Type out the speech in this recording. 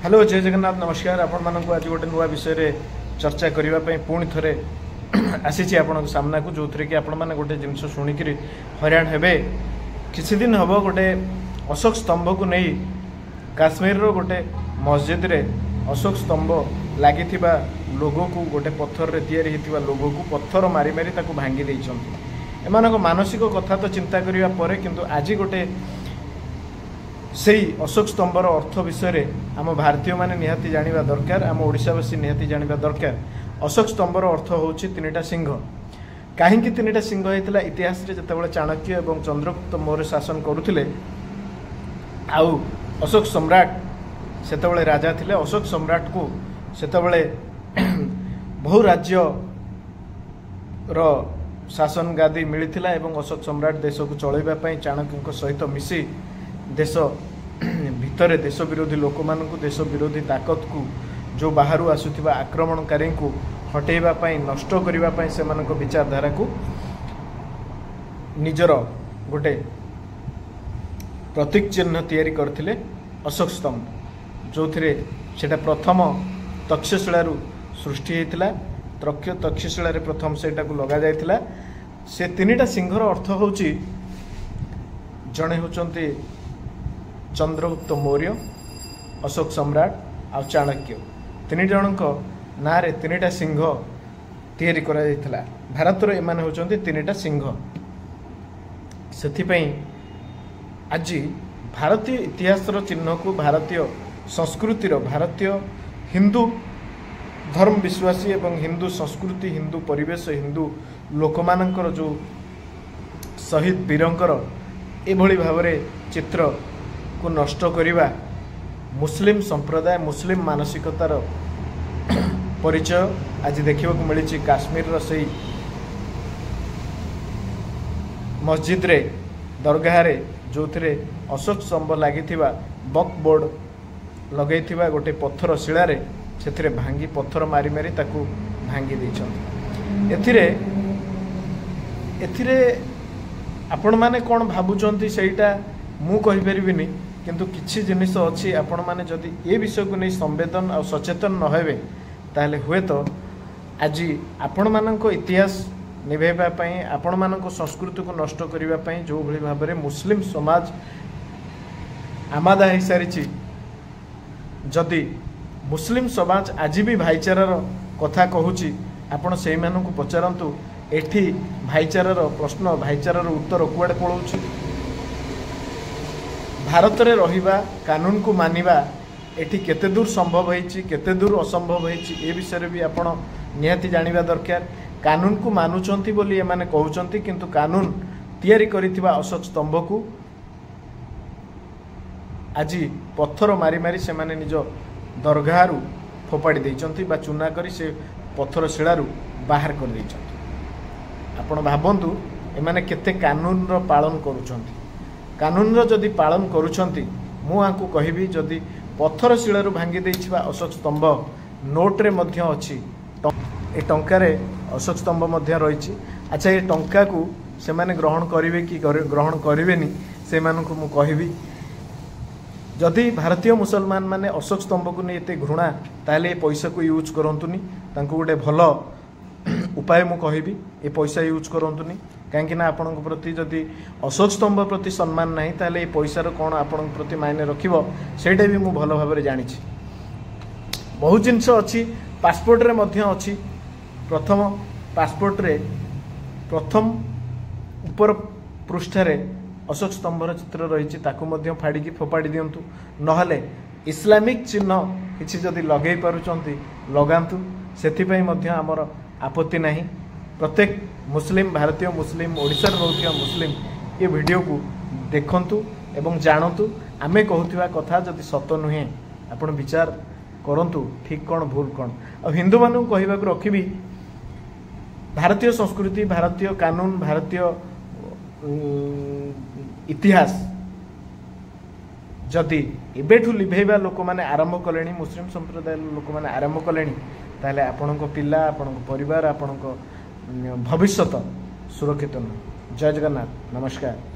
Hello जय जगन्नाथ नमस्कार। आपण मानक आज गोटे नुआ विषय चर्चा करने पुणी थे आसी आपण सामना को जो थी कि आपण मैंने गोटे जिनस शुणिक हईराण हे किसी दिन हम गोटे अशोक स्तंभ को नहीं काश्मीर रो गोटे मस्जिद रे अशोक स्तंभ लगी लोगो को गोटे पत्थर रे तैयारी होता लोगो को पत्थर मारी मारी ताको भांगी देइछन्ति। एमानको मानसिक कथा तो चिंता करिया परे किंतु आज गोटे सेही अशोक स्तंभर अर्थ विषय आम भारतीय माने निहाती जानिबा दरकार, आम ओडिशावासी निहाती जानिबा दरकार। अशोक स्तंभर अर्थ होउछि तीनटा सिंह। काहेकि तीनटा सिंह होइतला इतिहास रे जतबेले चाणक्य एवं चंद्रगुप्त मौर्य शासन करुथिले आउ अशोक सम्राट सेतबेले राजा थिले। अशोक सम्राट को सेतबेले बहु राज्य रो शासन गादी मिलिथिला एवं अशोक सम्राट देश को चलैबा पई चाणक्य सहित मिसी देश भितर देश विरोधी लोक मानू देश विरोधी ताकत को जो बाहर आसुथिबा आक्रमणकारी को हटेबा पई नष्ट करिबा पई से मानक विचारधारा को निजर गोटे प्रतीक चिन्ह तैयारी करथिले अशोक स्तंभ जो थिरे सेटा प्रथम तक्षशिला सृष्टि होइतिला। तक्षशिला रे प्रथम सेटा को लगा जाइतिला। से तीनटा सिंहर अर्थ होउची जणे होचंती चंद्रगुप्त मौर्य, अशोक सम्राट आ चाणक्य। तीन जनक ना रे तीनटा सिंह तैयारी करा जाइतिला। भारत रो एमाने होचंती तीनटा सिंह। सेथिपई आज भारतीय इतिहास रो चिन्ह को भारतीय संस्कृति रो भारतीय हिंदू धर्म विश्वासी एवं हिंदू संस्कृति हिंदू परिवेश हिंदू लोक मानकर जो शहीद वीरंकर एभली भावरे चित्र को नष्ट करिबा मुस्लिम संप्रदाय मुस्लिम मानसिकतार परिचय आज देखा मिली। काश्मीर से मस्जिद रे दरगाह रे जो थे अशोक स्तंभ लगी बक बोर्ड लगे गोटे पत्थर शिला से भांगी पत्थर मारी मारी ताकू भांगी देइछन्ति। एथिरे आपण माने कौन भावुचंती सेटा मु कहि परिबिनी किंतु किछि जिनिस अछि आपण माने जदि ए विषय को नहीं संवेदन और सचेतन न हेबे ताले हुए तो आज आपण मानक इतिहास निभेबा पई आपण मानक संस्कृति को नष्ट करिबा पई जो भली भाबरे मुस्लिम समाज आमादा हो सारी जदि मुस्लिम समाज आज भी भाईचारार कथा कहूची आपण से मानक पचारंतु एठी भाईचारार प्रश्न भाईचारार उत्तर कुआडे पळौची। भारत रे रहिबा कानून को मानिबा एठी केते दूर संभव होईची केते दूर असंभव होईची ए विषय भी आपण निहाती जानिबा दरकार। कानून को मानुचंती बोली एमाने कहउचंती किंतु कानून तैयारी करिथिबा अशोक स्तंभ को आज पत्थर मारी मारी से माने निज दरगाह फोपाड़ी देइचंती बा चुना करी से पत्थर शिलारू बाहर कर देइचंती। आपण भाबंतु एमाने केते कानून रो पालन करूचंती। कानून रो जदि पालन करूचंती मु आंकु कहिबी जदि पत्थर शिलारू भांगी देइछबा अशोक स्तंभ नोट रे मध्य अछि ए टंका रे अशोक स्तंभ मध्य रहिछि। अच्छा ए टंका को से माने ग्रहण करिवे कि ग्रहण करिवेनी से मानकु मु कहिबी जदि भारतीय मुसलमान माने अशोक स्तंभ को नहीं एते घृणा ताले पैसा को यूज करंतुनी तांको गोटे भल उपाय मु कहिबी ए पैसा यूज करंतुनी काहेकि ना आपनक प्रति जदि अशोक स्तंभ प्रति सम्मान नहीं ताले ए पैसार कोन आपनक प्रति मायने रखिबो सेटा भी मु भल भाबरे जानिछि। बहुत जिंस अछि पासपोर्ट रे मध्य अछि प्रथम पासपोर्ट रे प्रथम ऊपर पृष्ठ रे अशोक स्तंभर चित्र रही ताकू मध्य फाड़ी फोपाड़ी दिंतु नहले इस्लामिक चिन्ह किसी जदि लगे पारुचंती लगांतु सेथिपई मध्य आमर आपत्ति नहीं। प्रत्येक मुस्लिम भारतीय मुस्लिम ओडिशा रहुथिया मुस्लिम ये वीडियो को देखंतु एवं जानतु आमे कहूथिबा कथा जदि सत नुहे आपण विचार करंतु ठीक कौन भूल कौन। और हिंदू मानू कहबा को रखिबी भारतीय संस्कृति भारतीय कानून भारतीय इतिहास जदि एबेठू लिभेबा लोक माने आरंभ कलेनी मुस्लिम संप्रदाय लोक माने आरंभ कलेनी ताले आपणक पिला आपणक परिवार आपणक भविष्यत सुरक्षित न। जय जगन्नाथ नमस्कार।